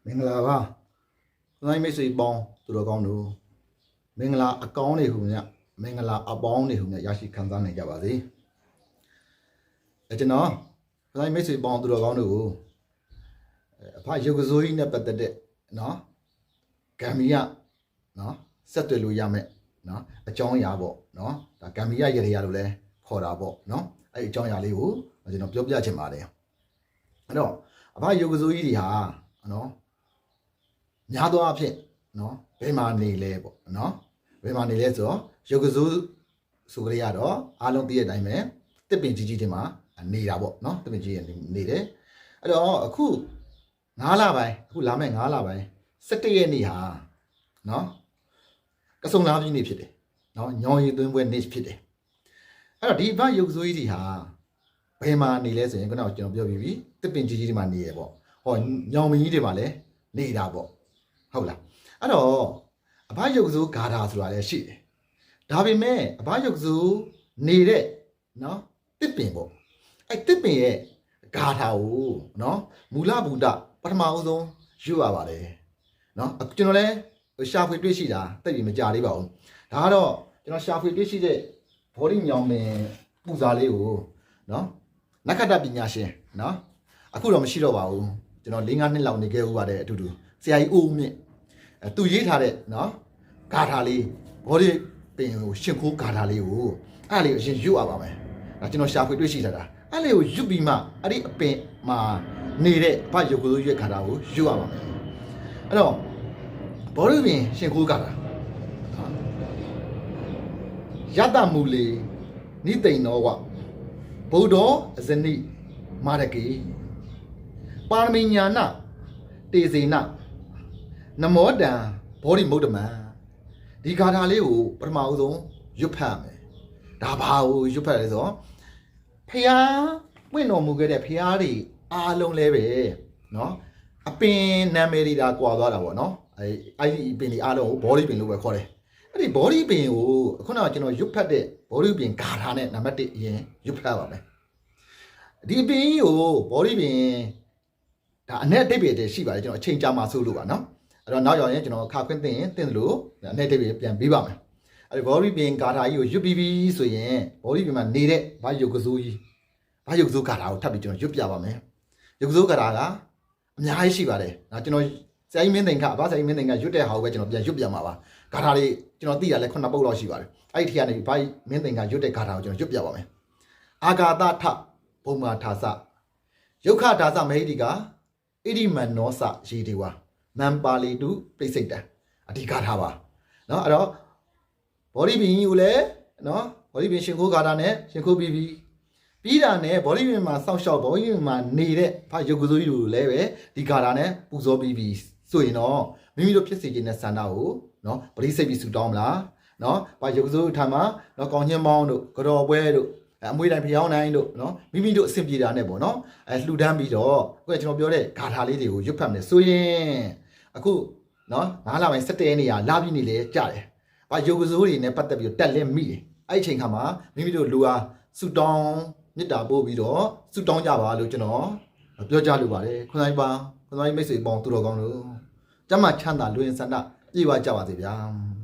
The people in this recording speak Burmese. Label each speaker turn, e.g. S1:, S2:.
S1: မင်္ဂလာပါခနိုင်မိတ်ဆွေပေါင်းသူတော်ကောင်းတို့မင်္ဂလာအကောင်းတွေဟူမြမင်္ဂလာအပေါင်းတွေဟူမြရရှိခံစားနိုင်ကြပါစေကျွန်တော်ခနိုင်မိတ်ဆွေပေါင်းသူတော်ကောင်းတို့ကိုအဖရုပ်ကစိုးကြီးနဲ့ပတ်သက်တဲ့နော်ဂမ်ဘီယာနော်ဆက်သွယ်လို့ရမယ်နော်အကြောင်းအရာပေါ့နော်ဒါဂမ်ဘီယာရေရလို့လဲခေါ်တာပေါ့နော်အဲ့ဒီအကြောင်းအရာလေးကိုကျွန်တော်ပြောပြချင်ပါတယ်အဲ့တော့အဖရုပ်ကစိုးကြီးတွေဟာနော်များသောအားဖြင့်နော်ဘယ်မှာနေလဲပေါ့နော်ဘယ်မှာနေလဲဆိုတော့ရုပ်ကစိုးဆိုကြရတော့အားလုံးသိတဲ့အတိုင်းပဲတစ်ပင်ကြီးကြီးတွေမှာနေတာပေါ့နော်တစ်ပင်ကြီးနေတယ်အဲ့တော့အခု9လပိုင်းအခုလာမယ့်9လပိုင်း17ရက်နေ့ဟာနော်ကစုံလာပြီနေ့ဖြစ်တယ်နော်ညောင်ရည်သွင်းပွဲနေ့ဖြစ်တယ်အဲ့တော့ဒီဘရုပ်ကစိုးကြီးတွေဟာဘယ်မှာနေလဲဆိုရင်ခုနကကျွန်တော်ပြောပြီးပြီတစ်ပင်ကြီးကြီးတွေမှာနေရပေါ့ဟောညောင်မင်းကြီးတွေမှာလည်းနေတာပေါ့ဟုတ်လားအဲ့တော့အဘရုပ်စိုးဂါထာဆိုတာလည်းရှိတယ်ဒါပေမဲ့အဘရုပ်စိုးနေတဲ့နော်တစ်ပင်ပေါ့အဲ့တစ်ပင်ရဲ့ဂါထာကိုနော်မူလဗုဒ္ဓပထမအဦးဆုံးယူရပါတယ်နော်ကျွန်တော်လည်းရှာဖွေတွေ့ရှိတာတိတ်ပြီးမကြသေးပါဘူးဒါကတော့ကျွန်တော်ရှာဖွေတွေ့ရှိတဲ့ဘောဓိမြောင်မင်းပူဇာလေးကိုနော်နက္ခတ္တပညာရှင်နော်အခုတော့မရှိတော့ပါဘူးကျွန်တော်၄-၅နှစ်လောက်နေခဲ့ဦးပါတယ်အတူတူဆရာကြီးဦးမြင့်သူရေးထားတဲ့နော်ဂါထာလေးဘောဓိပင်ကိုရှင်ခိုးဂါထာလေးကိုအဲ့လေးအရင်ရွတ်ရပါမယ်ဒါကျွန်တော်ရှာဖွေတွေ့ရှိထားတာအဲ့လေးကိုရွတ်ပြီးမှအဲ့ဒီအပင်မှာနေတဲ့ဘရုပ်ကစိုးရွက်ဂါထာကိုရွတ်ရပါမယ်အဲ့တော့ဘောဓိပင်ရှင်ခိုးဂါထာယတမူလေနိသိဏောဝဗုဒ္ဓောအဇနိမာရကေပါရမီညာနတေဇေနနမောတံဘောဓိမုဒ္ဓမံဒီဂါထာလေးကိုပထမဦးဆုံးရွတ်ဖတ်ရမယ်ဒါဘာကိုရွတ်ဖတ်လဲဆိုတော့ဖျားပွင့်တော်မူခဲ့တဲ့ဖျားတွေအားလုံးလဲပဲเนาะအပင်နာမည်တွေဒါကွာသွားတာပေါ့เนาะအဲ့ဒီပင်တွေအားလုံးကိုဘောဓိပင်လို့ပဲခေါ်တယ်အဲ့ဒီဘောဓိပင်ကိုခုနကကျွန်တော်ရွတ်ဖတ်တဲ့ဘောဓိပင်ဂါထာနဲ့နံပါတ်1အရင်ရွတ်ဖတ်ပါမယ်ဒီပင်ကိုဘောဓိပင်ဒါအနဲ့အတိတ်ပဲတည်းရှိပါတယ်ကျွန်တော်အချိန်ကြာမှဆိုလို့ပါเนาะအဲ့တော့နောက်ရောက်ရင်ကျွန်တော်ခါခွင့်သိရင်သင်လို့အနဲ့အတိတ်ပဲပြန်ပေးပါမယ်အဲ့ဒီဘောဓိပင်ဂါထာကြီးကိုရွတ်ပြီးပြီဆိုရင်ဘောဓိပင်မှာနေတဲ့ဘာယုတ်ကစိုးကြီးဘာယုတ်ကစိုးဂါထာကိုထပ်ပြီးကျွန်တော်ရွတ်ပြပါမယ်ယုတ်ကစိုးဂါထာကအများကြီးရှိပါတယ်ဒါကျွန်တော်ဆရာကြီးမင်းသိင်္ဂအဘဆရာကြီးမင်းသိင်္ဂရွတ်တဲ့ဟာကိုပဲကျွန်တော်ပြန်ရွတ်ပြမှာပါဂါထာလေးကျွန်တော်သိတာလဲ9ပုဒ်လောက်ရှိပါတယ်အဲ့ဒီထီကနေဘာမင်းသိင်္ဂရွတ်တဲ့ဂါထာကိုကျွန်တော်ရွတ်ပြပါမယ်အာဂါတထဘုံမာထာစယုခဒါသမဟိတိကဣရိမန္နောစရေတေဝမံပါလီတုပြိစိတ်တံအဓိကထားပါเนาะအဲ့တော့ဘောဓိပင်ကြီးကိုလည်းเนาะဘောဓိပင်ရှင်ခိုးဂါထာနဲ့ရှင်ခိုးပြီးတာနဲ့ဘောဓိပင်မှာစောင့်ရှောက်ဘောဓိပင်မှာနေတဲ့ဖယုတ်ကစိုးကြီးတို့လည်းပဲဒီဂါထာနဲ့ပူဇော်ပြီးဆိုရင်တော့မိမိတို့ဖြစ်စေခြင်းနဲ့ဆန္ဒကိုเนาะပရိစိတ်ပြီးဆူတောင်းမလားเนาะဖယုတ်ကစိုးထံမှာเนาะကောင်းချင်းမောင်းတို့ကြော်ပွဲတို့အမွေတိုင်းဖျောင်းတိုင်းတို့နော်မိမိတို့အဆင်ပြေတာနဲ့ပေါ့နော်လှူဒန်းပြီးတော့အခုကျွန်တော်ပြောတဲ့ဂါထာလေးတွေကိုရွတ်ဖတ်မယ်ဆိုရင်အခုနော်9လပိုင်း17ရက်နေ့ကလာပြီးနေလေကြတယ်။ဘာယုတ်ကစိုးတွေနဲ့ပတ်သက်ပြီးတက်လဲမိတယ်။အဲ့ဒီအချိန်ခါမှာမိမိတို့လူအားဆူတောင်းမေတ္တာပို့ပြီးတော့ဆူတောင်းကြပါလို့ကျွန်တော်ပြောကြလိုပါတယ်။ခွန်ဆိုင်ပါခွန်ဆိုင်မိတ်ဆွေပေါင်းသူတော်ကောင်းတို့ကျမ်းမာချမ်းသာလူရင်ဆန္ဒပြေဝကြပါစေဗျာ။